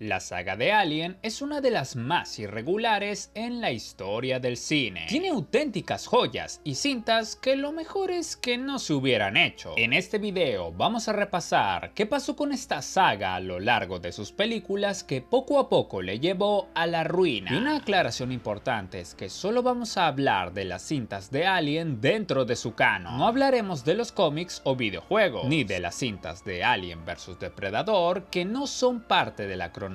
La saga de Alien es una de las más irregulares en la historia del cine. Tiene auténticas joyas y cintas que lo mejor es que no se hubieran hecho. En este video vamos a repasar qué pasó con esta saga a lo largo de sus películas que poco a poco le llevó a la ruina. Y una aclaración importante es que solo vamos a hablar de las cintas de Alien dentro de su canon. No hablaremos de los cómics o videojuegos, ni de las cintas de Alien vs Depredador que no son parte de la cronología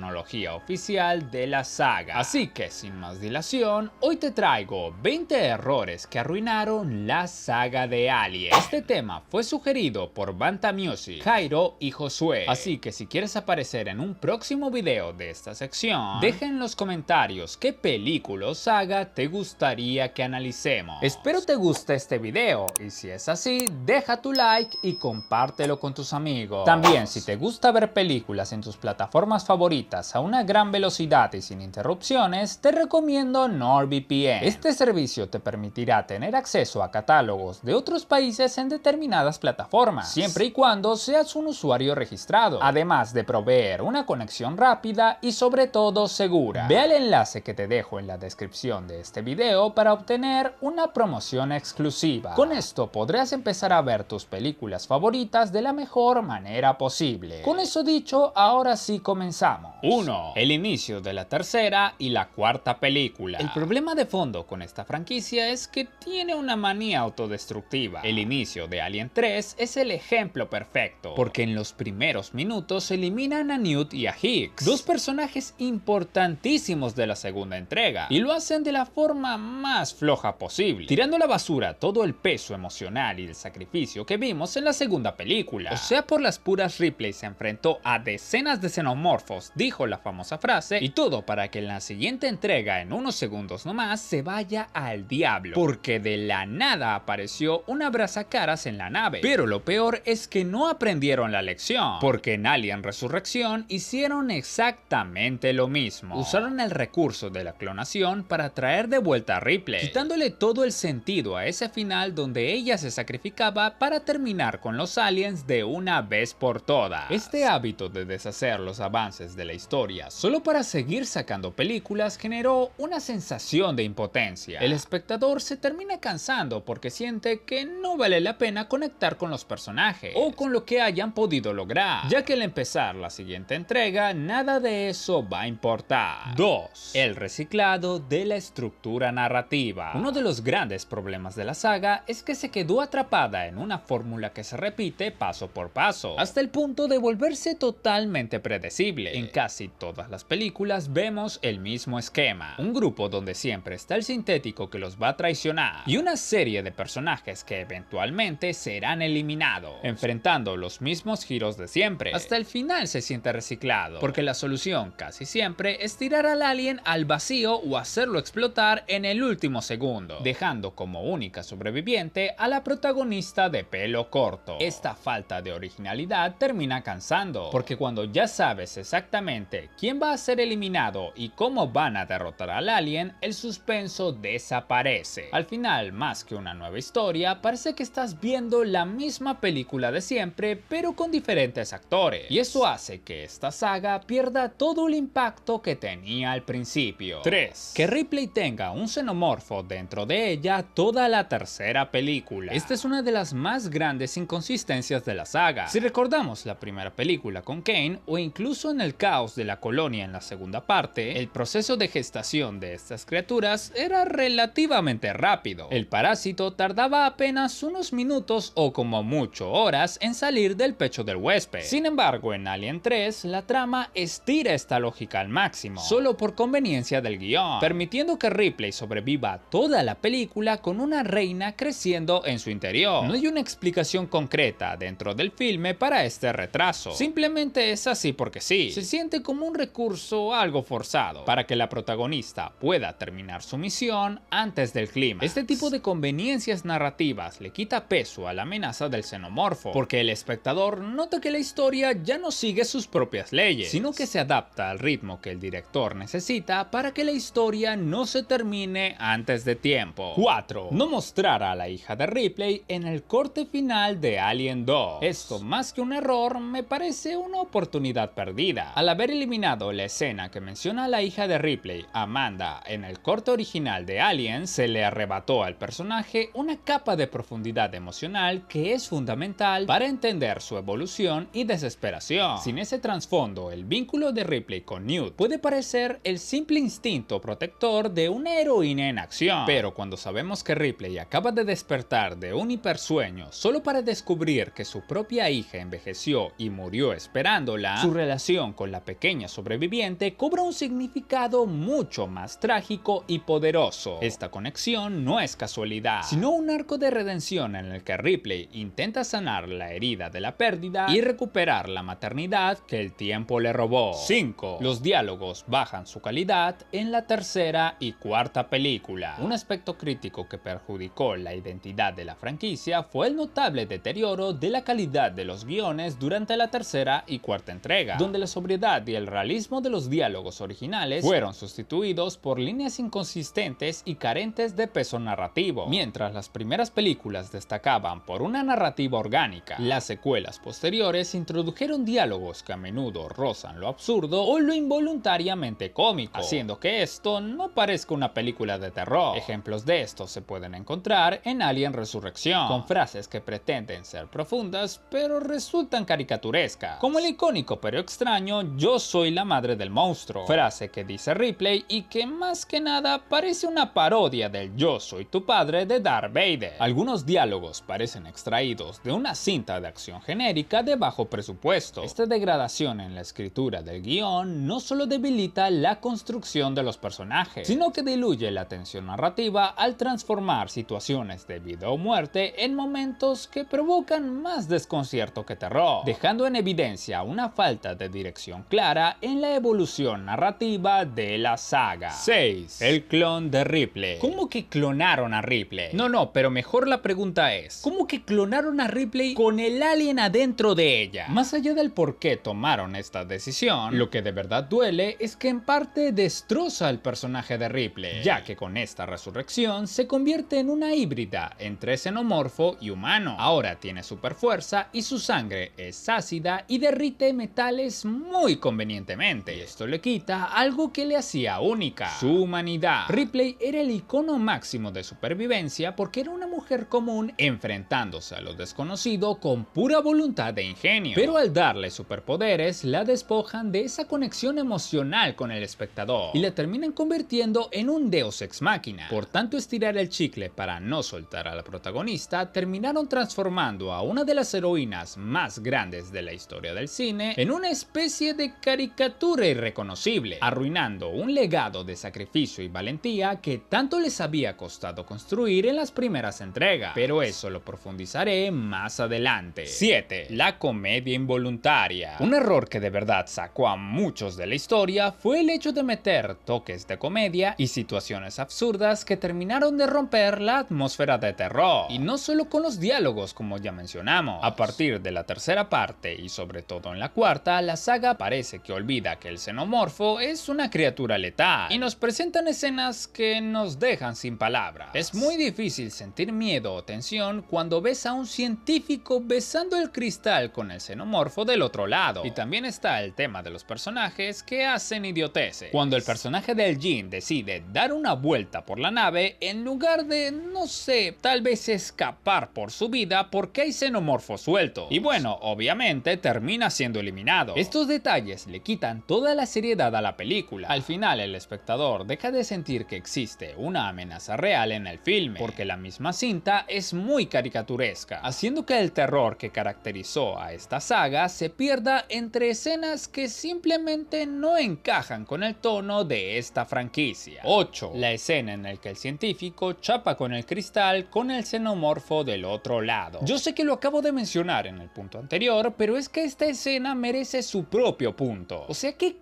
oficial de la saga. Así que sin más dilación, hoy te traigo 20 errores que arruinaron la saga de Alien. Este tema fue sugerido por Banta Music, Jairo y Josué, así que si quieres aparecer en un próximo video de esta sección, deja en los comentarios qué película o saga te gustaría que analicemos. Espero te guste este video y si es así, deja tu like y compártelo con tus amigos. También si te gusta ver películas en tus plataformas favoritas a una gran velocidad y sin interrupciones, te recomiendo NordVPN. Este servicio te permitirá tener acceso a catálogos de otros países en determinadas plataformas, siempre y cuando seas un usuario registrado, además de proveer una conexión rápida y sobre todo segura. Ve al enlace que te dejo en la descripción de este video para obtener una promoción exclusiva. Con esto podrás empezar a ver tus películas favoritas de la mejor manera posible. Con eso dicho, ahora sí comenzamos. 1. El inicio de la tercera y la cuarta película. El problema de fondo con esta franquicia es que tiene una manía autodestructiva. El inicio de Alien 3 es el ejemplo perfecto, porque en los primeros minutos eliminan a Newt y a Hicks, dos personajes importantísimos de la segunda entrega, y lo hacen de la forma más floja posible, tirando a la basura todo el peso emocional y el sacrificio que vimos en la segunda película. O sea, por las puras, Ripley se enfrentó a decenas de xenomorfos, dijo la famosa frase, y todo para que en la siguiente entrega, en unos segundos nomás, se vaya al diablo, porque de la nada apareció un abrazacaras en la nave. Pero lo peor es que no aprendieron la lección, porque en Alien Resurrección hicieron exactamente lo mismo. Usaron el recurso de la clonación para traer de vuelta a Ripley, quitándole todo el sentido a ese final donde ella se sacrificaba para terminar con los aliens de una vez por todas. Este hábito de deshacer los avances de la historia solo para seguir sacando películas generó una sensación de impotencia. El espectador se termina cansando porque siente que no vale la pena conectar con los personajes o con lo que hayan podido lograr, ya que al empezar la siguiente entrega nada de eso va a importar. 2. El reciclado de la estructura narrativa. Uno de los grandes problemas de la saga es que se quedó atrapada en una fórmula que se repite paso por paso, hasta el punto de volverse totalmente predecible. En casi todas las películas vemos el mismo esquema, un grupo donde siempre está el sintético que los va a traicionar y una serie de personajes que eventualmente serán eliminados, enfrentando los mismos giros de siempre. Hasta el final se siente reciclado, porque la solución casi siempre es tirar al alien al vacío o hacerlo explotar en el último segundo, dejando como única sobreviviente a la protagonista de pelo corto. Esta falta de originalidad termina cansando, porque cuando ya sabes exactamente quién va a ser eliminado y cómo van a derrotar al alien, el suspenso desaparece. Al final, más que una nueva historia, parece que estás viendo la misma película de siempre, pero con diferentes actores. Y eso hace que esta saga pierda todo el impacto que tenía al principio. 3. Que Ripley tenga un xenomorfo dentro de ella toda la tercera película. Esta es una de las más grandes inconsistencias de la saga. Si recordamos la primera película con Kane, o incluso en el caos de la colonia en la segunda parte, el proceso de gestación de estas criaturas era relativamente rápido. El parásito tardaba apenas unos minutos o como mucho horas en salir del pecho del huésped. Sin embargo, en Alien 3, la trama estira esta lógica al máximo, solo por conveniencia del guión, permitiendo que Ripley sobreviva toda la película con una reina creciendo en su interior. No hay una explicación concreta dentro del filme para este retraso, simplemente es así porque sí. Se siente como un recurso algo forzado para que la protagonista pueda terminar su misión antes del clímax. Este tipo de conveniencias narrativas le quita peso a la amenaza del xenomorfo, porque el espectador nota que la historia ya no sigue sus propias leyes, sino que se adapta al ritmo que el director necesita para que la historia no se termine antes de tiempo. 4. No mostrar a la hija de Ripley en el corte final de Alien 2. Esto, más que un error, me parece una oportunidad perdida. Al haber haber eliminado la escena que menciona a la hija de Ripley, Amanda, en el corte original de Alien, se le arrebató al personaje una capa de profundidad emocional que es fundamental para entender su evolución y desesperación. Sin ese trasfondo, el vínculo de Ripley con Newt puede parecer el simple instinto protector de una heroína en acción, pero cuando sabemos que Ripley acaba de despertar de un hipersueño solo para descubrir que su propia hija envejeció y murió esperándola, su relación con la pequeña sobreviviente cobra un significado mucho más trágico y poderoso. Esta conexión no es casualidad, sino un arco de redención en el que Ripley intenta sanar la herida de la pérdida y recuperar la maternidad que el tiempo le robó. 5. Los diálogos bajan su calidad en la tercera y cuarta película. Un aspecto crítico que perjudicó la identidad de la franquicia fue el notable deterioro de la calidad de los guiones durante la tercera y cuarta entrega, donde la sobriedad y el realismo de los diálogos originales fueron sustituidos por líneas inconsistentes y carentes de peso narrativo. Mientras las primeras películas destacaban por una narrativa orgánica, las secuelas posteriores introdujeron diálogos que a menudo rozan lo absurdo o lo involuntariamente cómico, haciendo que esto no parezca una película de terror. Ejemplos de esto se pueden encontrar en Alien Resurrección, con frases que pretenden ser profundas pero resultan caricaturescas, como el icónico pero extraño "yo soy la madre del monstruo", frase que dice Ripley y que más que nada parece una parodia del "yo soy tu padre" de Darth Vader. Algunos diálogos parecen extraídos de una cinta de acción genérica de bajo presupuesto. Esta degradación en la escritura del guión no solo debilita la construcción de los personajes, sino que diluye la tensión narrativa al transformar situaciones de vida o muerte en momentos que provocan más desconcierto que terror, dejando en evidencia una falta de dirección clara en la evolución narrativa de la saga. 6. El clon de Ripley. ¿Cómo que clonaron a Ripley? No, pero mejor la pregunta es, ¿cómo que clonaron a Ripley con el alien adentro de ella? Más allá del por qué tomaron esta decisión, lo que de verdad duele es que en parte destroza el personaje de Ripley, ya que con esta resurrección se convierte en una híbrida entre xenomorfo y humano. Ahora tiene super fuerza y su sangre es ácida y derrite metales muy convenientemente, y esto le quita algo que le hacía única: su humanidad. Ripley era el icono máximo de supervivencia porque era una mujer común enfrentándose a lo desconocido con pura voluntad e ingenio, pero al darle superpoderes la despojan de esa conexión emocional con el espectador y la terminan convirtiendo en un deus ex machina. Por tanto estirar el chicle para no soltar a la protagonista, terminaron transformando a una de las heroínas más grandes de la historia del cine en una especie de caricatura irreconocible, arruinando un legado de sacrificio y valentía que tanto les había costado construir en las primeras entregas, pero eso lo profundizaré más adelante. 7. La comedia involuntaria. Un error que de verdad sacó a muchos de la historia fue el hecho de meter toques de comedia y situaciones absurdas que terminaron de romper la atmósfera de terror, y no solo con los diálogos como ya mencionamos. A partir de la tercera parte y sobre todo en la cuarta, la saga parece que olvida que el xenomorfo es una criatura letal y nos presentan escenas que nos dejan sin palabras. Es muy difícil sentir miedo o tensión cuando ves a un científico besando el cristal con el xenomorfo del otro lado, y también está el tema de los personajes que hacen idioteces. Cuando el personaje del Jin decide dar una vuelta por la nave en lugar de, no sé, tal vez escapar por su vida porque hay xenomorfos sueltos, y bueno, obviamente termina siendo eliminado. Estos detalles le quitan toda la seriedad a la película. Al final el espectador deja de sentir que existe una amenaza real en el filme, porque la misma cinta es muy caricaturesca, haciendo que el terror que caracterizó a esta saga se pierda entre escenas que simplemente no encajan con el tono de esta franquicia. 8. La escena en la que el científico chapa con el cristal con el xenomorfo del otro lado. Yo sé que lo acabo de mencionar en el punto anterior, pero es que esta escena merece su propio punto. O sea, ¿qué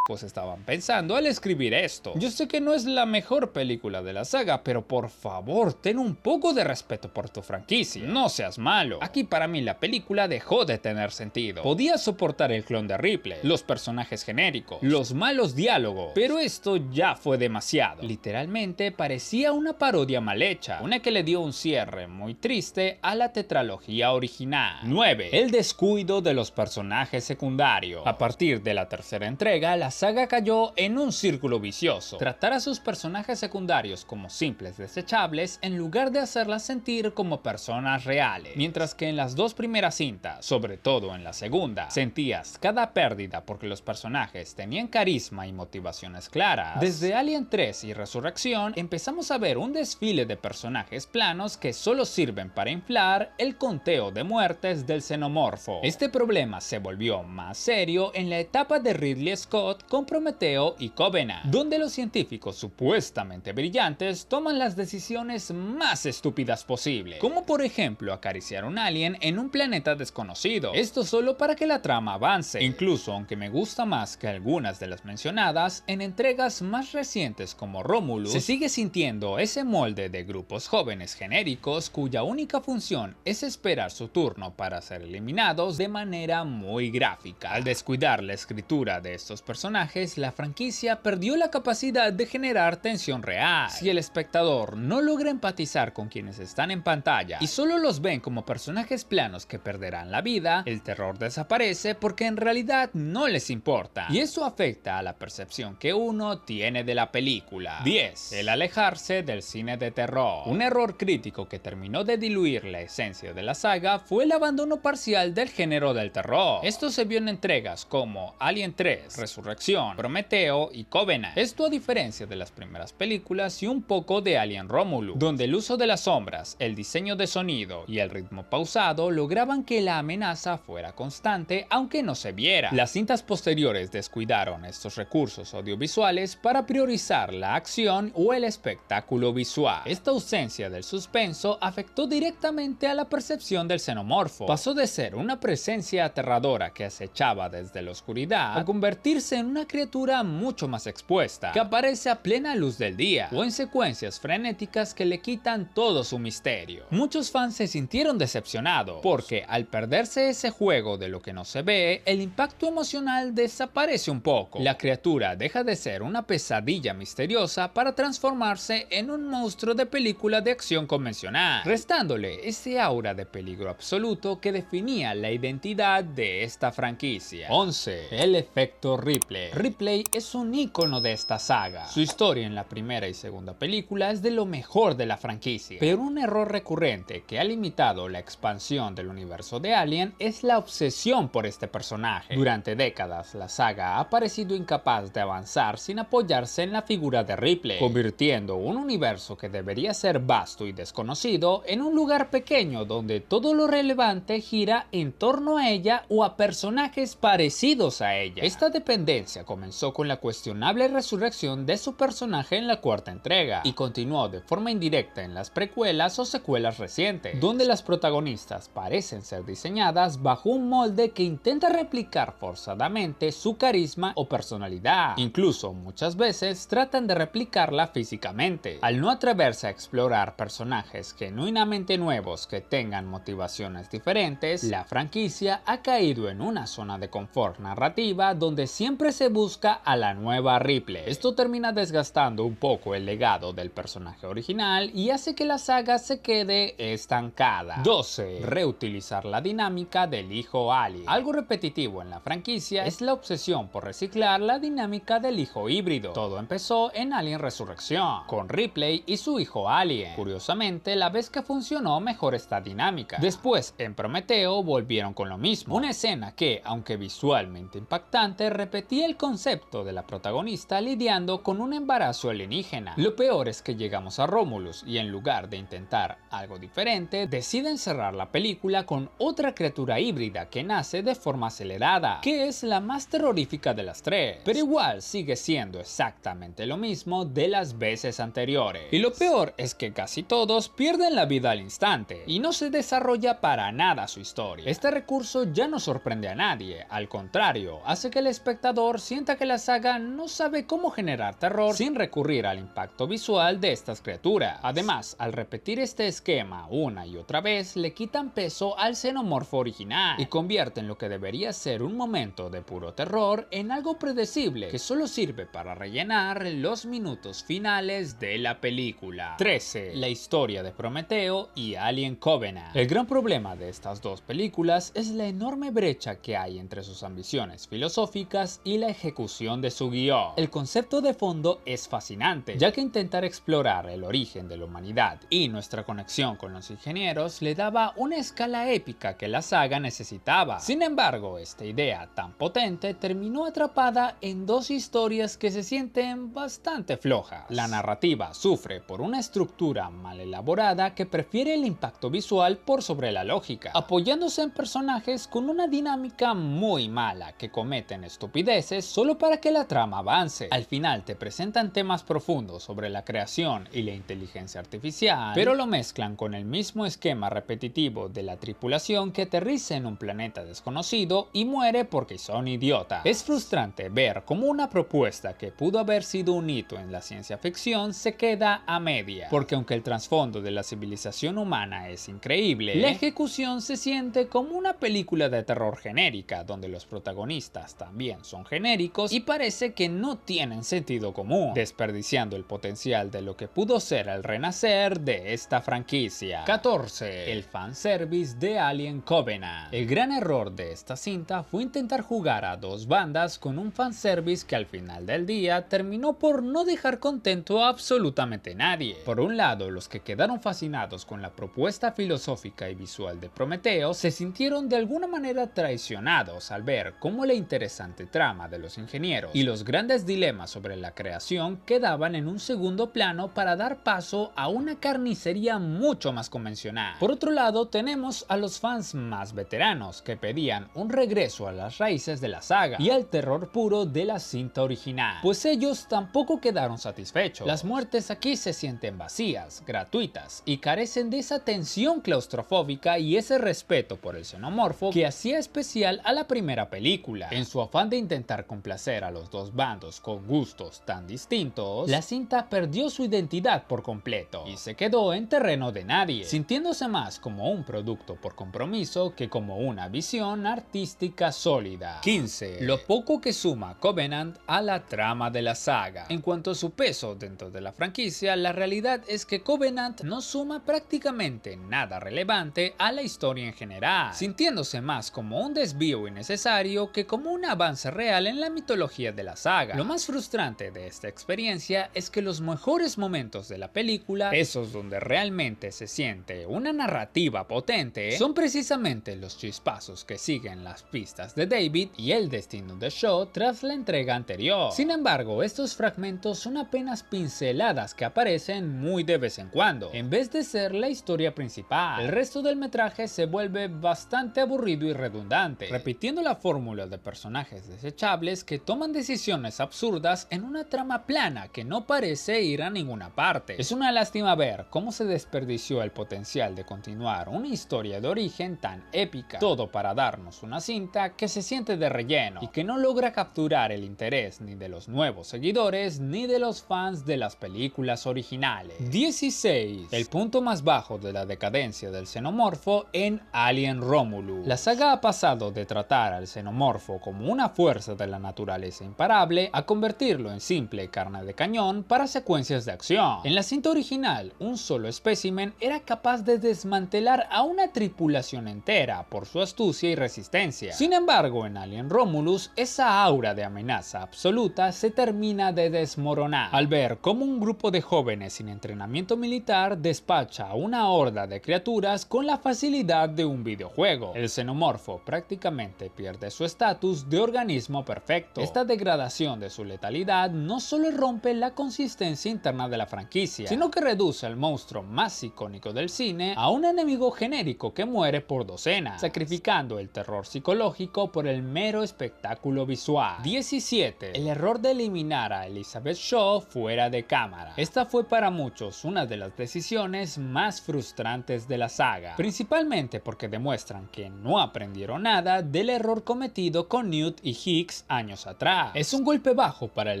estaban pensando al escribir esto? Yo sé que no es la mejor película de la saga, pero por favor, ten un poco de respeto por tu franquicia. No seas malo. Aquí para mí la película dejó de tener sentido. Podía soportar el clon de Ripley, los personajes genéricos, los malos diálogos, pero esto ya fue demasiado. Literalmente parecía una parodia mal hecha, una que le dio un cierre muy triste a la tetralogía original. 9. El descuido de los personajes secundarios. A partir de la tercera entrega, la saga cayó en un círculo vicioso. Tratar a sus personajes secundarios como simples desechables en lugar de hacerlas sentir como personas reales. Mientras que en las dos primeras cintas, sobre todo en la segunda, sentías cada pérdida porque los personajes tenían carisma y motivaciones claras. Desde Alien 3 y Resurrección empezamos a ver un desfile de personajes planos que solo sirven para inflar el conteo de muertes del xenomorfo. Este problema se volvió más serio en la etapa de Ridley Scott con Prometeo y Covenant, donde los científicos supuestamente brillantes toman las decisiones más estúpidas posibles, como por ejemplo acariciar un alien en un planeta desconocido. Esto solo para que la trama avance. Incluso aunque me gusta más que algunas de las mencionadas, en entregas más recientes como Romulus, se sigue sintiendo ese molde de grupos jóvenes genéricos cuya única función es esperar su turno para ser eliminados de manera muy gráfica. Al descuidar la escritura de estos personajes, la franquicia perdió la capacidad de generar tensión real. Si el espectador no logra empatizar con quienes están en pantalla y solo los ven como personajes planos que perderán la vida, el terror desaparece porque en realidad no les importa. Y eso afecta a la percepción que uno tiene de la película. 10. El alejarse del cine de terror. Un error crítico que terminó de diluir la esencia de la saga fue el abandono parcial del género del terror. Esto se vio en entregas como Alien 3, Resurrección, Prometeo y Covenant. Esto a diferencia de las primeras películas y un poco de Alien Romulus, donde el uso de las sombras, el diseño de sonido y el ritmo pausado lograban que la amenaza fuera constante aunque no se viera. Las cintas posteriores descuidaron estos recursos audiovisuales para priorizar la acción o el espectáculo visual. Esta ausencia del suspenso afectó directamente a la percepción del xenomorfo. Pasó de ser una presencia aterradora que acechaba desde la oscuridad a convertirse en una criatura mucho más expuesta, que aparece a plena luz del día o en secuencias frenéticas que le quitan todo su misterio. Muchos fans se sintieron decepcionados porque al perderse ese juego de lo que no se ve, el impacto emocional desaparece un poco. La criatura deja de ser una pesadilla misteriosa para transformarse en un monstruo de película de acción convencional, restándole ese aura de peligro absoluto que definía la identidad de esta franquicia. 11. El efecto Ripley. Ripley es un ícono de esta saga. Su historia en la primera y segunda película es de lo mejor de la franquicia, pero un error recurrente que ha limitado la expansión del universo de Alien es la obsesión por este personaje. Durante décadas, la saga ha parecido incapaz de avanzar sin apoyarse en la figura de Ripley, convirtiendo un universo que debería ser vasto y desconocido en un lugar pequeño donde todo lo relevante gira en torno a ella o a personajes parecidos a ella. Esta dependencia comenzó con la cuestionable resurrección de su personaje en la cuarta entrega y continuó de forma indirecta en las precuelas o secuelas recientes, donde las protagonistas parecen ser diseñadas bajo un molde que intenta replicar forzadamente su carisma o personalidad. Incluso muchas veces tratan de replicarla físicamente. Al no atreverse a explorar personajes genuinamente nuevos que tengan motivaciones diferentes, la franquicia ha caído en una zona de confort narrativa donde siempre se busca a la nueva Ripley. Esto termina desgastando un poco el legado del personaje original y hace que la saga se quede estancada. 12. Reutilizar la dinámica del hijo alien. Algo repetitivo en la franquicia es la obsesión por reciclar la dinámica del hijo híbrido. Todo empezó en Alien Resurrección, con Ripley y su hijo alien. Curiosamente, la vez que funcionó mejor esta dinámica. Después, en Prometeo, volvieron con lo mismo. Una escena que, aunque visualmente impactante, repetía el concepto de la protagonista lidiando con un embarazo alienígena. Lo peor es que llegamos a Romulus y en lugar de intentar algo diferente, deciden cerrar la película con otra criatura híbrida que nace de forma acelerada, que es la más terrorífica de las tres, pero igual sigue siendo exactamente lo mismo de las veces anteriores. Y lo peor es que casi todos pierden la vida al instante y no se desarrolla para nada su historia. Este recurso ya no sorprende a nadie, al contrario, hace que el espectador director sienta que la saga no sabe cómo generar terror sin recurrir al impacto visual de estas criaturas. Además, al repetir este esquema una y otra vez, le quitan peso al xenomorfo original y convierten lo que debería ser un momento de puro terror en algo predecible que solo sirve para rellenar los minutos finales de la película. 13. La historia de Prometeo y Alien Covenant. El gran problema de estas dos películas es la enorme brecha que hay entre sus ambiciones filosóficas y la ejecución de su guión. El concepto de fondo es fascinante, ya que intentar explorar el origen de la humanidad y nuestra conexión con los ingenieros le daba una escala épica que la saga necesitaba. Sin embargo, esta idea tan potente terminó atrapada en dos historias que se sienten bastante flojas. La narrativa sufre por una estructura mal elaborada que prefiere el impacto visual por sobre la lógica, apoyándose en personajes con una dinámica muy mala que cometen estupideces solo para que la trama avance. Al final te presentan temas profundos sobre la creación y la inteligencia artificial, pero lo mezclan con el mismo esquema repetitivo de la tripulación que aterriza en un planeta desconocido y muere porque son idiotas. Es frustrante ver cómo una propuesta que pudo haber sido un hito en la ciencia ficción se queda a media, porque aunque el trasfondo de la civilización humana es increíble, la ejecución se siente como una película de terror genérica, donde los protagonistas también son genéricos y parece que no tienen sentido común, desperdiciando el potencial de lo que pudo ser el renacer de esta franquicia. 14. El fanservice de Alien Covenant. El gran error de esta cinta fue intentar jugar a dos bandas con un fanservice que al final del día terminó por no dejar contento a absolutamente nadie. Por un lado, los que quedaron fascinados con la propuesta filosófica y visual de Prometeo se sintieron de alguna manera traicionados al ver cómo la interesante trama de los ingenieros y los grandes dilemas sobre la creación quedaban en un segundo plano para dar paso a una carnicería mucho más convencional. Por otro lado, tenemos a los fans más veteranos que pedían un regreso a las raíces de la saga y al terror puro de la cinta original, pues ellos tampoco quedaron satisfechos. Las muertes aquí se sienten vacías, gratuitas y carecen de esa tensión claustrofóbica y ese respeto por el xenomorfo que hacía especial a la primera película. En su afán de intentar complacer a los dos bandos con gustos tan distintos, la cinta perdió su identidad por completo y se quedó en terreno de nadie, sintiéndose más como un producto por compromiso que como una visión artística sólida. 15. Lo poco que suma Covenant a la trama de la saga. En cuanto a su peso dentro de la franquicia, la realidad es que Covenant no suma prácticamente nada relevante a la historia en general, sintiéndose más como un desvío innecesario que como un avance real en la mitología de la saga. Lo más frustrante de esta experiencia es que los mejores momentos de la película, esos donde realmente se siente una narrativa potente, son precisamente los chispazos que siguen las pistas de David y el destino de Shaw tras la entrega anterior. Sin embargo, estos fragmentos son apenas pinceladas que aparecen muy de vez en cuando, en vez de ser la historia principal. El resto del metraje se vuelve bastante aburrido y redundante, repitiendo la fórmula de personajes desechables que toman decisiones absurdas en una trama plana que no parece ir a ninguna parte. Es una lástima ver cómo se desperdició el potencial de continuar una historia de origen tan épica, todo para darnos una cinta que se siente de relleno y que no logra capturar el interés ni de los nuevos seguidores ni de los fans de las películas originales. 16. El punto más bajo de la decadencia del xenomorfo en Alien Romulus. La saga ha pasado de tratar al xenomorfo como una fuerza de la naturaleza imparable a convertirlo en simple carne de cañón para secuencias de acción. En la cinta original, un solo espécimen era capaz de desmantelar a una tripulación entera por su astucia y resistencia. Sin embargo, en Alien Romulus, esa aura de amenaza absoluta se termina de desmoronar al ver cómo un grupo de jóvenes sin entrenamiento militar despacha a una horda de criaturas con la facilidad de un videojuego. El xenomorfo prácticamente pierde su estatus de organismo perfecto. Esta degradación de su letalidad no solo rompe la consistencia interna de la franquicia, sino que reduce al monstruo más icónico del cine a un enemigo genérico que muere por docenas, sacrificando el terror psicológico por el mero espectáculo visual. 17. El error de eliminar a Elizabeth Shaw fuera de cámara. Esta fue para muchos una de las decisiones más frustrantes de la saga, principalmente porque demuestran que no aprendieron nada del error cometido con Newt y Hicks años atrás. Es un golpe bajo para el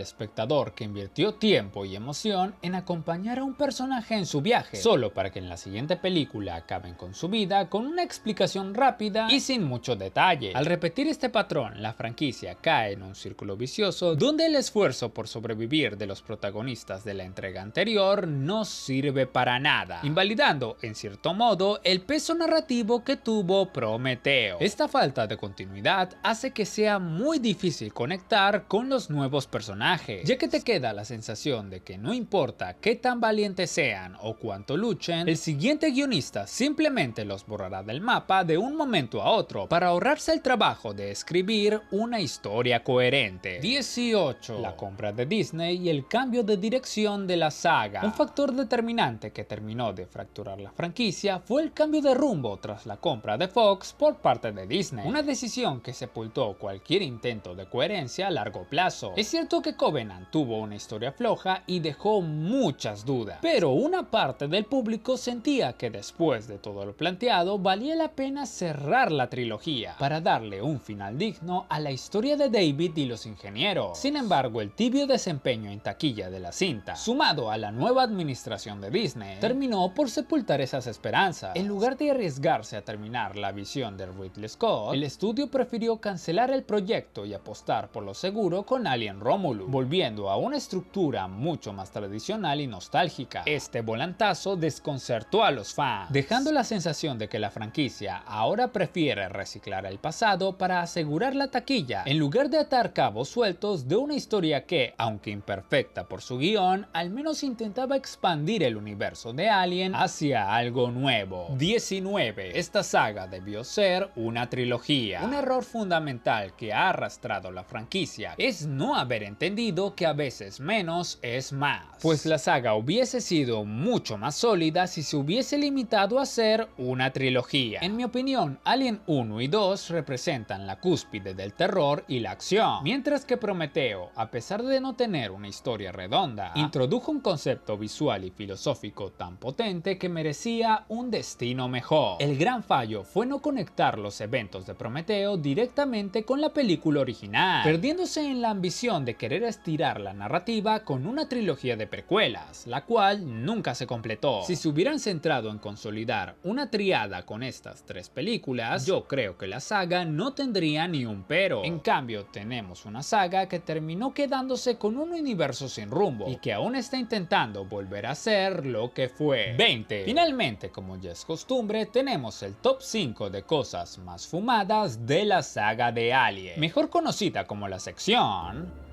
espectador que invirtió tiempo y emoción en acompañar a un personaje en su viaje, solo para que en la siguiente película acaben con su vida con una explicación rápida y sin mucho detalle. Al repetir este patrón, la franquicia cae en un círculo vicioso donde el esfuerzo por sobrevivir de los protagonistas de la entrega anterior no sirve para nada, invalidando en cierto modo el peso narrativo que tuvo Prometeo. Esta falta de continuidad hace que sea muy difícil conectar con los nuevos personajes, ya que te queda la sensación de que no importa qué tan valientes sean o cuánto luchen, el siguiente guionista simplemente los borrará del mapa de un momento a otro para ahorrarse el trabajo de escribir una historia coherente. 18. La compra de Disney y el cambio de dirección de la saga. Un factor determinante que terminó de fracturar la franquicia fue el cambio de rumbo tras la compra de Fox por parte de Disney, una decisión que sepultó cualquier intento de coherencia a largo plazo. Es cierto que Covenant tuvo una historia floja y dejó muchas dudas, pero una parte del público sentía que después de todo lo planteado valía la pena cerrar la trilogía para darle un final digno a la historia de David y los ingenieros. Sin embargo, el tibio desempeño en taquilla de la cinta, sumado a la nueva administración de Disney, terminó por sepultar esas esperanzas. En lugar de arriesgarse a terminar la visión de Ridley Scott, el estudio prefirió cancelar el proyecto y apostar por lo seguro con Alien Romulus, volviendo a una estructura mucho más tradicional y nostálgica. Este volantazo desconcertó a los fans, dejando la sensación de que la franquicia ahora prefiere reciclar el pasado para asegurar la taquilla, en lugar de atar cabos sueltos de una historia que, aunque imperfecta por su guión, al menos intentaba expandir el universo de Alien hacia algo nuevo. 19. Esta saga debió ser una trilogía. Un error fundamental que ha arrastrado la franquicia es no haber entendido que a veces menos es más, pues la saga hubiese sido mucho más sólida si se hubiese limitado a ser una trilogía. En mi opinión, Alien 1 y 2 representan la cúspide del terror y la acción, mientras que Prometeo, a pesar de no tener una historia redonda, introdujo un concepto visual y filosófico tan potente que merecía un destino mejor. El gran fallo fue no conectar los eventos de Prometeo directamente con la película original, perdiéndose en la ambición de querer estirar la narrativa con una trilogía de precuelas, la cual nunca se completó. Si se hubieran centrado en consolidar una triada con estas tres películas, yo creo que la saga no tendría ni un pero. En cambio, tenemos una saga que terminó quedándose con un universo sin rumbo y que aún está intentando volver a ser lo que fue. 20. Finalmente, como ya es costumbre, tenemos el top 5 de cosas más fumadas de la saga de Alien, mejor conocida como la sección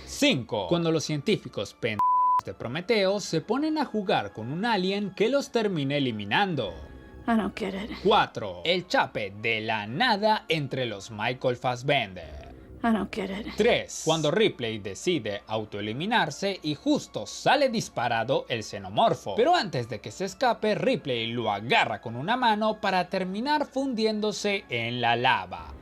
5. Cuando los científicos de Prometeo se ponen a jugar con un alien que los termina eliminando. 4. El chape de la nada entre los Michael Fassbender. 3. Cuando Ripley decide autoeliminarse y justo sale disparado el xenomorfo, pero antes de que se escape, Ripley lo agarra con una mano para terminar fundiéndose en la lava.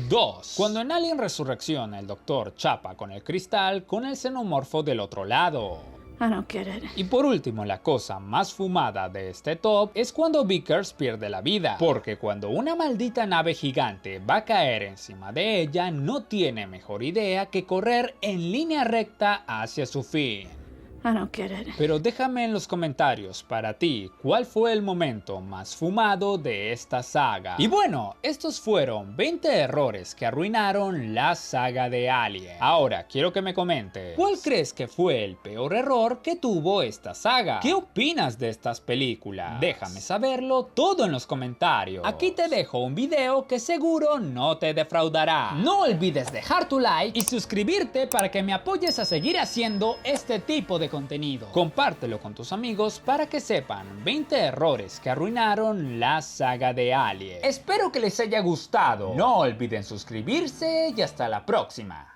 2. Cuando en Alien Resurrección el doctor chapa con el cristal con el xenomorfo del otro lado. Y por último, la cosa más fumada de este top es cuando Vickers pierde la vida, porque cuando una maldita nave gigante va a caer encima de ella, no tiene mejor idea que correr en línea recta hacia su fin. Pero déjame en los comentarios para ti cuál fue el momento más fumado de esta saga. Y bueno, estos fueron 20 errores que arruinaron la saga de Alien. Ahora quiero que me comentes, ¿cuál crees que fue el peor error que tuvo esta saga? ¿Qué opinas de estas películas? Déjame saberlo todo en los comentarios. Aquí te dejo un video que seguro no te defraudará. No olvides dejar tu like y suscribirte para que me apoyes a seguir haciendo este tipo de contenido. Compártelo con tus amigos para que sepan 20 errores que arruinaron la saga de Alien. Espero que les haya gustado. No olviden suscribirse y hasta la próxima.